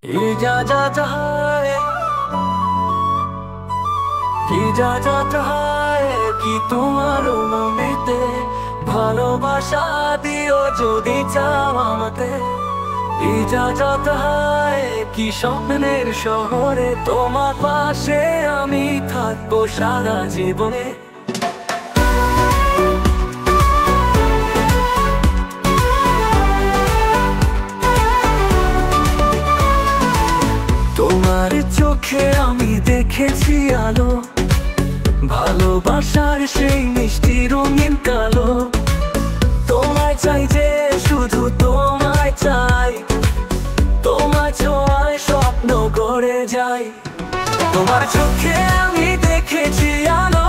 इजाजत है इजाजत है कि তোমার মনেতে ভালোবাসা দিও যদি চাও আমাকে ইজাজত है कि স্বপ্নের শহরে তোমার পাশে আমি থাকবো সারা জীবনে তোমার চোখে আমি দেখেছি আলো ভালোবাসার সেই মিষ্টি রঙিন কালো তোমায় চাই যে শুধু তোমায় চাই তোমার ছোঁয়ায় স্বপ্ন গড়ে যাই তোমার চোখে আমি দেখেছি আলো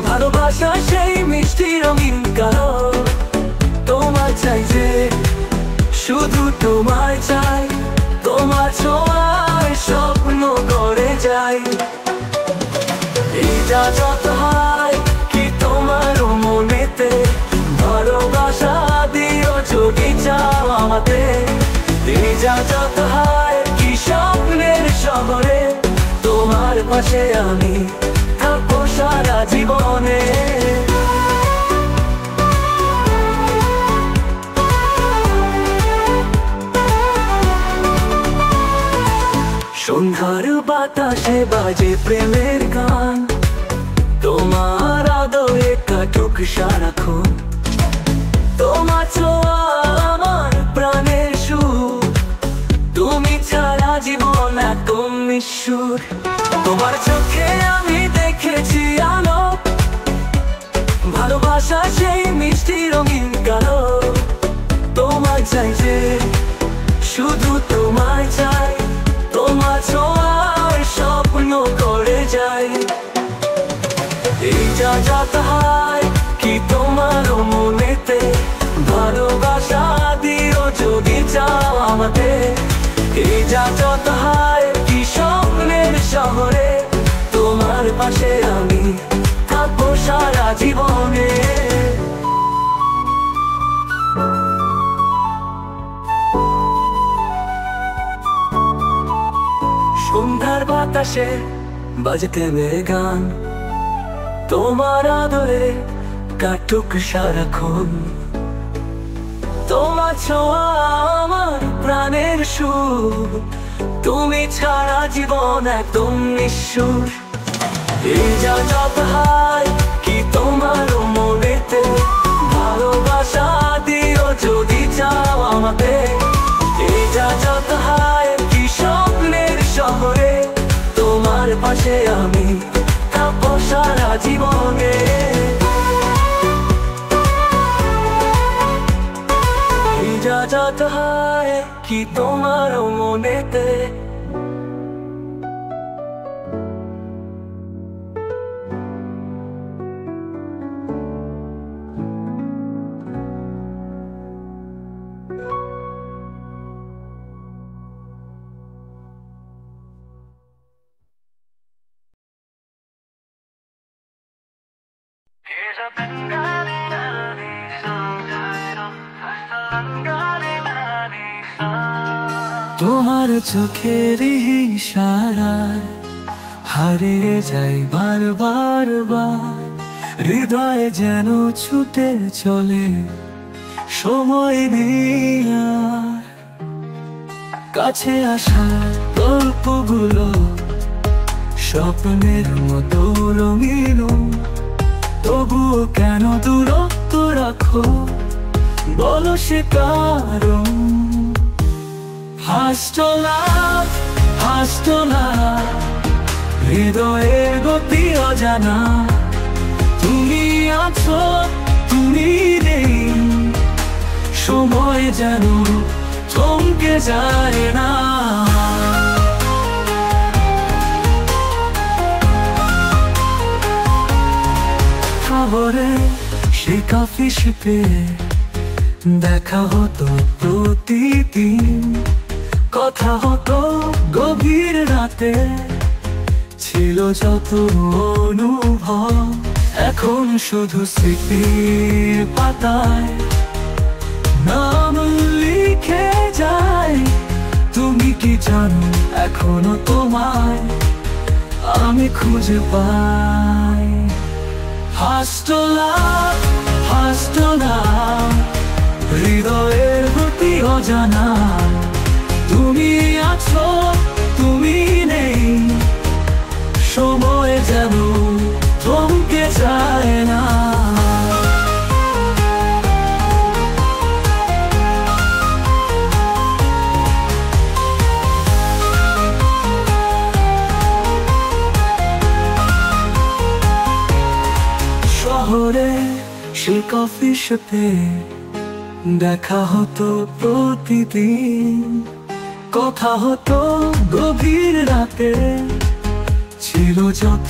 ভালোবাসার সেই মিষ্টি রঙিন কালো তোমায় চাই যে শুধু তোমায় চাই তোমার ছোঁয়ায় স্বপ্ন গড়ে যাই ইজাজত হয় কি তোমার মনেতে ভালোবাসা দিও যদি চাও আমাকে ইজাজত হয় কি স্বপ্নের শহরে তোমার পাশে আমি থাকবো সারা জীবনে সন্ধ্যার বাতাসে বাজে প্রেমের গান তোমার আদরে কাটুক সারাক্ষণ তোমার ছোঁয়া আমার প্রাণের সুর তুমি ছাড়া জীবন একদম নিঃসুর তোমার চোখে আমি দেখেছি আলো ভালোবাসা সেই মিষ্টি রঙিন কালো তোমায় চাই যে শুধু তোমায় চাই তোমার ছোঁয়ার স্বপ্ন করে যাই ইজাজত হয় কি তোমার মনেতে ভালোবাসা দিও যদি চাও আমাকে ইজাজত হয় কি স্বপ্নের শহরে তোমার পাশে আমি থাকবো সারা জীবনে সন্ধ্যার বাতাসে বাজে প্রেমের গান তোমার আদরে কাটুক সারাক্ষণ তোমার ছোঁয়া আমার প্রাণের সুর তুমি ছাড়া জীবন একদম নিঃসুর ইজাজত হয় কি তোমার মনেতে ভালোবাসা দিও যদি চাও আমাকে ইজাজত হয় কি স্বপ্নের শহরে তোমার পাশে আমি থাকবো সারা জীবনে ইজাজত হয় কি তোমার মনেতে তোমার চোখের ইশারায় হারিয়ে যাই বারবার হৃদয়ে যেন ছুটে চলে সময় নেই আর কাছে আসা গল্পগুলো স্বপ্নের মতো রঙিন তবুও কেন দূরত্ব রাখো বলো সে কারণ হাসতোলা হৃদয়ের গতি অজানা তুমি আছো তুমি নেই সময় যেন থমকে যায় না খবরে সে কফি শিপে দেখা হতো প্রতিদিন কথা হতো গভীর রাতে ছিল যত অনুভব এখন শুধু স্মৃতির পাতায় নাম লিখে যায় এখনো তোমায় আমি খুঁজে পাই। হাসতোলা হাসতোলা হৃদয়ের গতি অজানা, তুমি আছো তুমি নেই, সময় যেন থমকে যায় না। শহরে সে কফি শপে দেখা হতো প্রতিদিন, কথা হতো গভীর রাতে, ছিল যত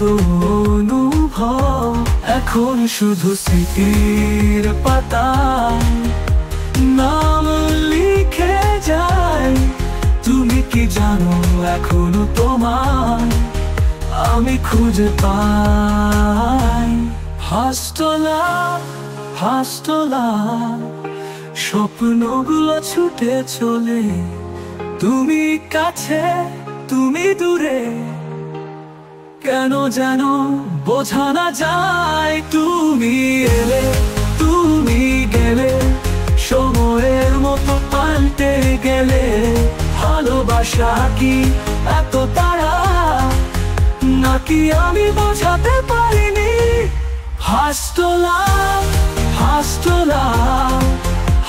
অনুভব এখন শুধু স্মৃতির পাতায় নাম লিখে যায়। তুমি কি জানো এখনো তোমায় আমি খুঁজে পাই। হাসতোলা হাসতোলা স্বপ্নগুলো ছুটে চলে, তুমি কাছে তুমি দূরে, কেন যেন বোঝা না যায়। তুমি এলে তুমি গেলে, সময়ের মতো পাল্টে গেলে। ভালোবাসা কি এত তাড়া, নাকি আমি বোঝাতে পারিনি। হাসতোলা হাসতোলা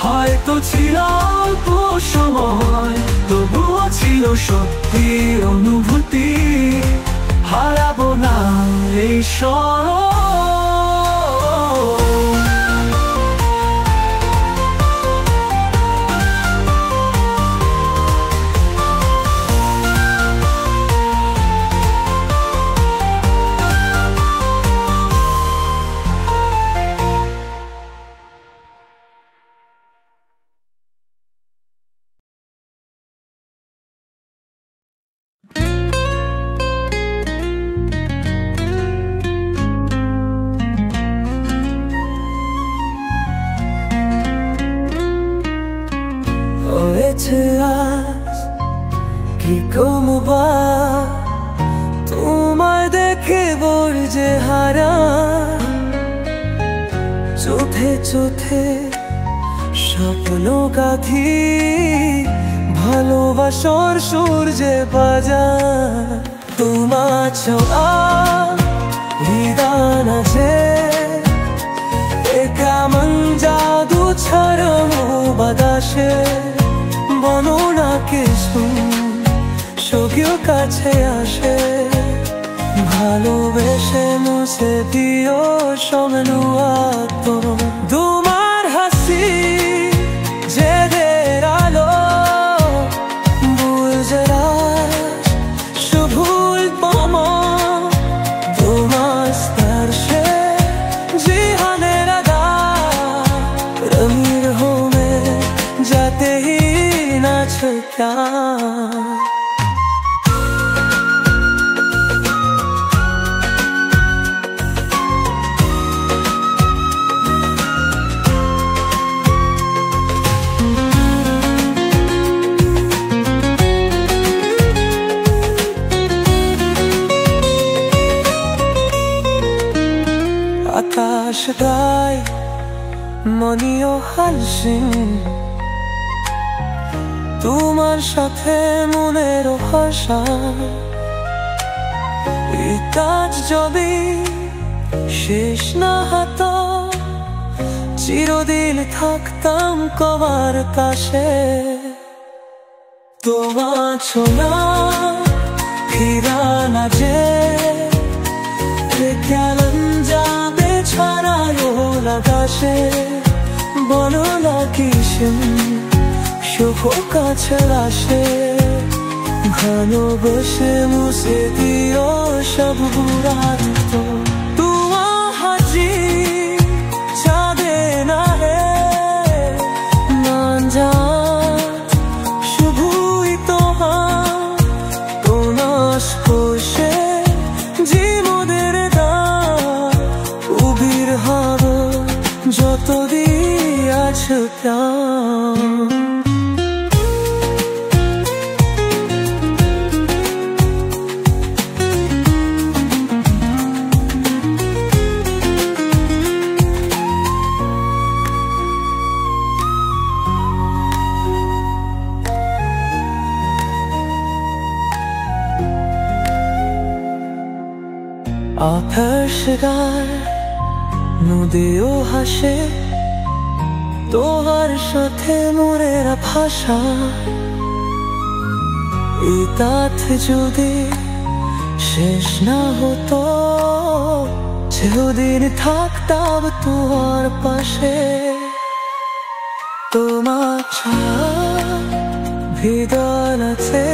হয়তো ছিল অল্প সময়, তবুও ছিল সত্যির অনুভূতি। হারাবো না এই স্মরণ। কি কমবা তোমায় দেখে বর্জে হারা, চোখে চোখে স্বপ্ন গাথি, ভালোবাসার সূর্যে বাজা। তোমার ছোঁয়া বিধান আছে, কেমন জাদু ছড়ানো বাতাসে। বর্ণনা কিছু সখীও কাছে আসে, ভালোবেসে মুছে দিও সমনুয়াত। তোমার হাসি জেদের আলো বুঝরা শুভুল পমা, তোমার স্পর্শে জিহানের আদা রঙিন হোমে যাতে হি না ছুটা। আকাশ গায় মনিও হালসিং, তোমার সাথে মনের ভাষা। এই কাজ যদি শেষ না হতো, চিরদিন থাকতাম কবার কাছে। তোমার ছোঁয়া ফিরা না যে কেমন যাবে ছড়ানো আকাশে। বলো না কিসে শুভ কাছে আসে, ভালোবেসে মুছে দিও সব বুড়ান্ত। তুয়া হাজি চাঁদে না হে মান যা, শুভই তোমার তোমার কোষে জীবনের দা উবির হব যত দিয়াছ প্রাণ। আকাশ গায় নদীও হাসে তোমার সাথে মোরের ভাষা এই তাথ যদি শেষ না হতো চিরদিন থাকতাম তোমার পাশে তোমার ছায়া ভিদাল আছে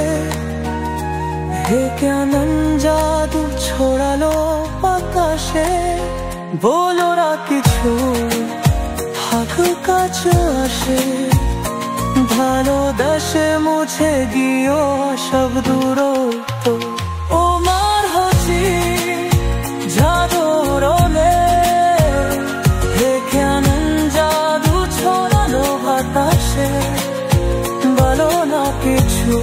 হে কেমন জাদু ছড়ালো আকাশে বলো না কিছু থাকুক কাছে আসে ভালোবাসে মুছে গিয়েও সব দূরত্ব ও মার হাসি জাদুরনে হে কেমন জাদু ছড়ালো বাতাসে বলো না কিছু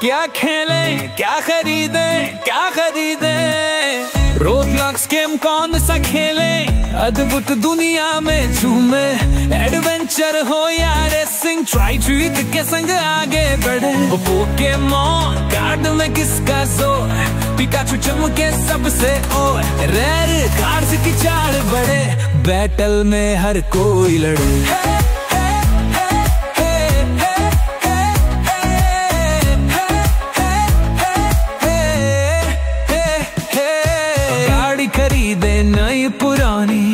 क्या खेलें, क्या खरीदें, क्या खरीदें, रोब्लॉक्स गेम कौन सा खेलें, अद्भुत दुनिया में झूमे, एडवेंचर हो या रेसिंग, ट्राई ट्वीट के संग आगे बढ़े, पोकेमॉन कार्ड में किसका जोर, पिकाचू चमके सबसे और, रेयर कार्ड्स की चाल बढ़े, बैटल में हर कोई लड़े। खरीदे नई पुरानी,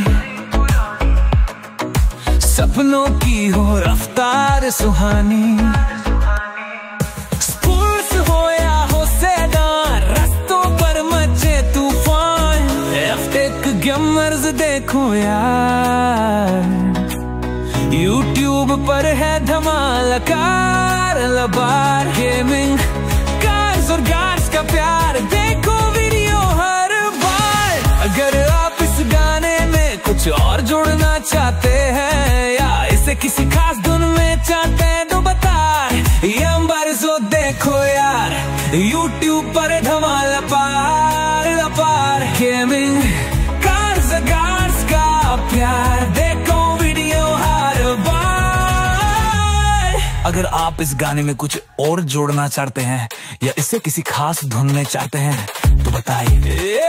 सपनों की हो रफ्तार सुहानी, स्पोर्ट्स हो या हो सेडान, रास्तों पर मचे तूफान, एफ-टेक गेमर्स देखो यार, यूट्यूब पर है धमाल कार लबार, गेमिंग कार्स और गार्ड्स का प्यार, देखो वीडियो हर बार। अगर आप इस गाने में कुछ और जोड़ना चाहते हैं या इसे किसी खास धुन में चाहते हैं तो बता, ये अंबर जो देखो यार, यूट्यूब पर धमाल पार लपार, गेमिंग कार्स गार्ड्स का प्यार, देखो वीडियो हर बार। अगर आप इस गाने में कुछ और जोड़ना चाहते हैं या इसे किसी खास धुन में चाहते हैं तो बताइए।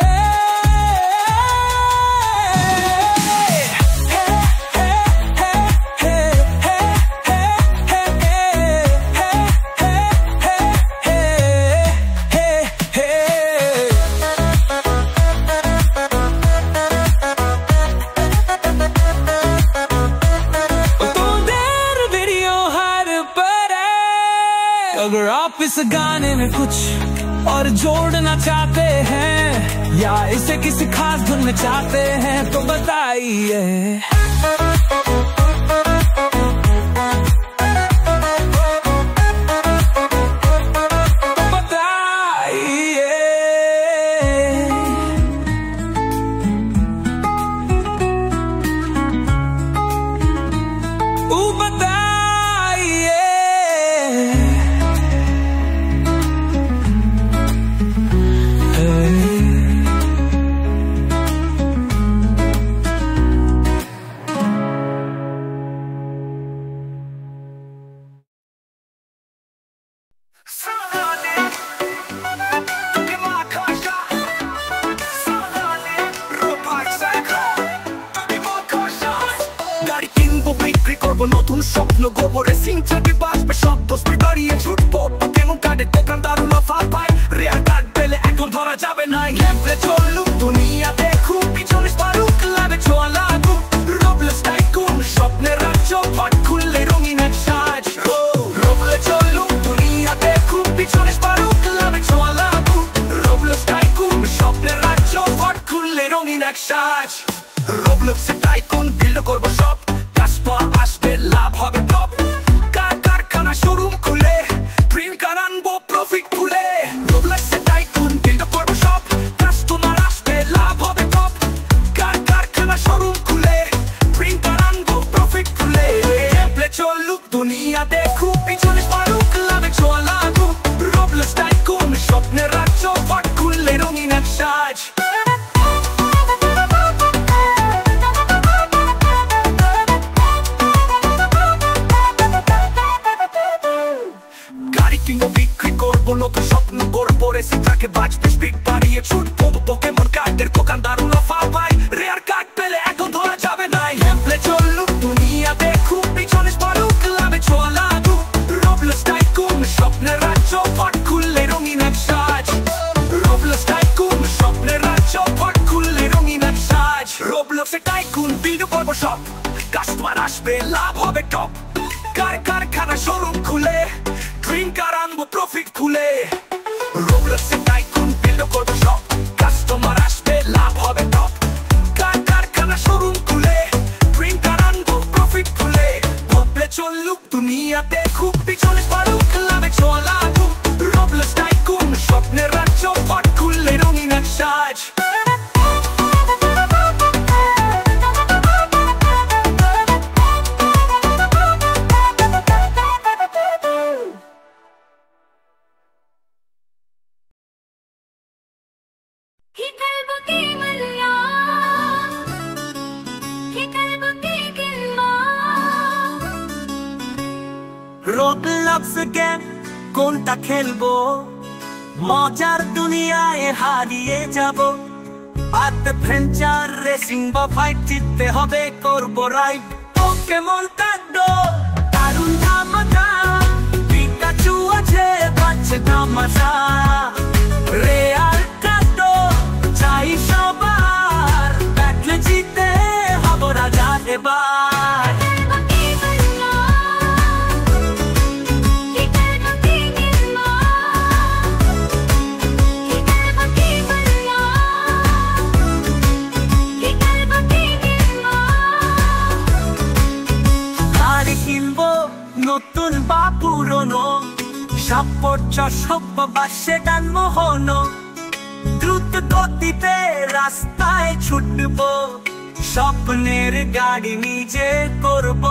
अगर आप इस गाने में कुछ और जोड़ना चाहते हैं या इसे किसी खास धुन में चाहते हैं तो बताइए। করবো নতুন স্বপ্ন গোবরে সিং চাটি বাঁচবে সব দোস্তি দাঁড়িয়ে ছুটবো কেমন কার্ডে দোকানদার লাফা পায় রেয়ার কার্ড পেলে এখন ধরা যাবে না গেমপ্লে চলুক দুনিয়া দেখুক পিছনে পারুক লাভে ছোঁয়া লাগুক রবলেস টাইকুন স্বপ্নের রাজ্য পট খুললে রঙিন এক সাজ রবলে চলুক দুনিয়া দেখুক পিছনে পারুক লাভে ছোঁয়া লাগুক রবলেস টাইকুন স্বপ্নের রাজ্য পট খুললে রঙিন এক সাজ রবলেসে টাইকুন বিল্ড করবো সব কাস্টমার আসবে লাভ হবে টপ কারখানা শোরুম খুলে প্রিন্ট কার আনবো প্রফিট খুলে রবলেসে টাইকুন বিল্ড করবো সব কাস্টমার আসবে লাভ হবে টপ কারখানা শোরুম খুলে প্রিন্ট কার আনবো প্রফিট খুলে গেমপ্লে চলুক দুনিয়া দেখুক পিছনে পারুক লাভে ছোঁয়া লাগুক রবলেস টাইকুন স্বপ্নের রাজ্য পট খুললে রঙিন এক সাজ বিক্রি করবো নতুন স্বপ্ন করবো রেসিটাকে বাঁচবে স্পিড বাড়িয়ে ছুটবো পোকেমন কার্ডের দোকানদার লাফা পায় রেয়ার কার্ড পেলে এখন ধরা যাবে না গেমপ্লে চলুক দুনিয়া দেখুক পিছনে পারুক লাভে ছোঁয়া লাগুক রবলেস টাইকুন স্বপ্নের রাজ্য পট খুললে রঙিন এক সাজ রবলেস টাইকুন স্বপ্নের রাজ্য পট খুললে রঙিন এক সাজ রবলেসে টাইকুন বিল্ড করবো সব কাস্টমার আসবে লাভ হবে টপ কারখানা শোরুম খুলে ড্রিম কার আনবো প্রফিট খুলে রবলেসে টাইকুন বিল্ড করবো সব কাস্টমার আসবে লাভ হবে টপ কারখানা শোরুম খুলে ড্রিম কার আনবো প্রফিট খুলে গেমপ্লে চলুক দুনিয়া দেখুক পিছনে পারুক লাভে ছোঁয়া লাগুক রবলেস টাইকুন স্বপ্নের রাজ্য পট খুললে রঙিন এক সাজ রবলক্স গেম কোনটা খেলবো মজার দুনিয়ায় হারিয়ে যাব অ্যাডভেঞ্চার রেসিং বা ফাইট জিততে হবে করবো রাইড পোকেমন কার্ড দারুণ ধামাকা পিকাচু আছে বাচ্চা তামাশা রেয়ার কার্ড চাই সবার ব্যাটলে জিতে হব রাজা এবার নতুন বা পুরনো সাপোর্ট সভ্য বা সেটান মোহন দ্রুত গতিতে রাস্তায় ছুটবো স্বপ্নের গাড়ি নিজে করব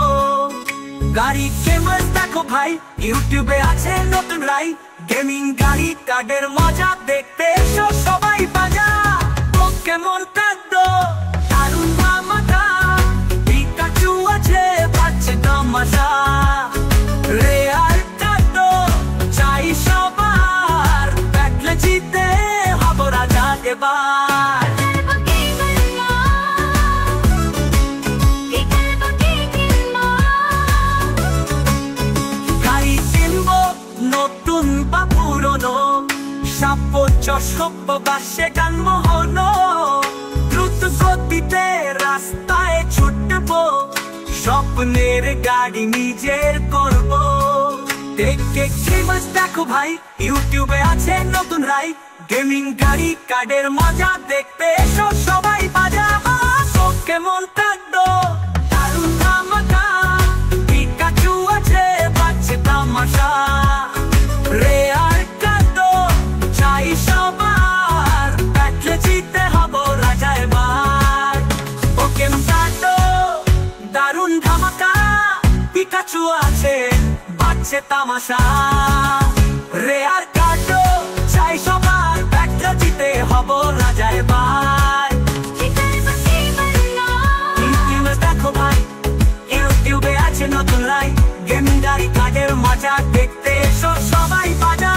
গাড়ি ফেমাস দেখো ভাই ইউটিউবে আছে নতুন রাইড গেমিং গাড়ি কার্ডের মজা দেখতে এসো সবাই বাজা পোকেমন কার্ড দারুণ ধামাকা পিকাচু আছে বাচ্চা তামাশা রেয়ার কার্ড চাই সবার ব্যাটলে জিতে হব রাজা এবার গাড়ি কিনবো নতুন বা পুরনো সাপোর্ট সভ্য বা সেটান মোহন দ্রুত গতিতে রাস্তায় ছুটবো স্বপ্নের গাড়ি নিজের করব দেখতে ফেমাস দেখো ভাই ইউটিউবে আছে নতুন রাইড গেমিং গাড়ি কার্ডের মজা দেখতে এসো সবাই বাজা পোকেমন কার্ড দারুণ ধামাকা পিকাচু আছে বাচ্চা তামাশা রেয়ার কার্ড চাই সবার ব্যাটলে জিতে হব রাজা এবার পোকেমন কার্ড দারুণ ধামাকা পিকাচু আছে বাচ্চা তামাশা রেয়ার কার্ড চাই সবার ব্যাটলে জিতে হব রাজা এবার দেখো ভাই ইউটিউবে আছে নতুন লাইভ গেমিং গাড়ি কার্ডের মজা দেখতে এসো সবাই বাজা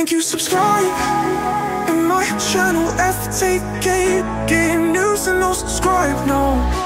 Thank you, subscribe in my channel FTK. Getting news and no subscribe, no.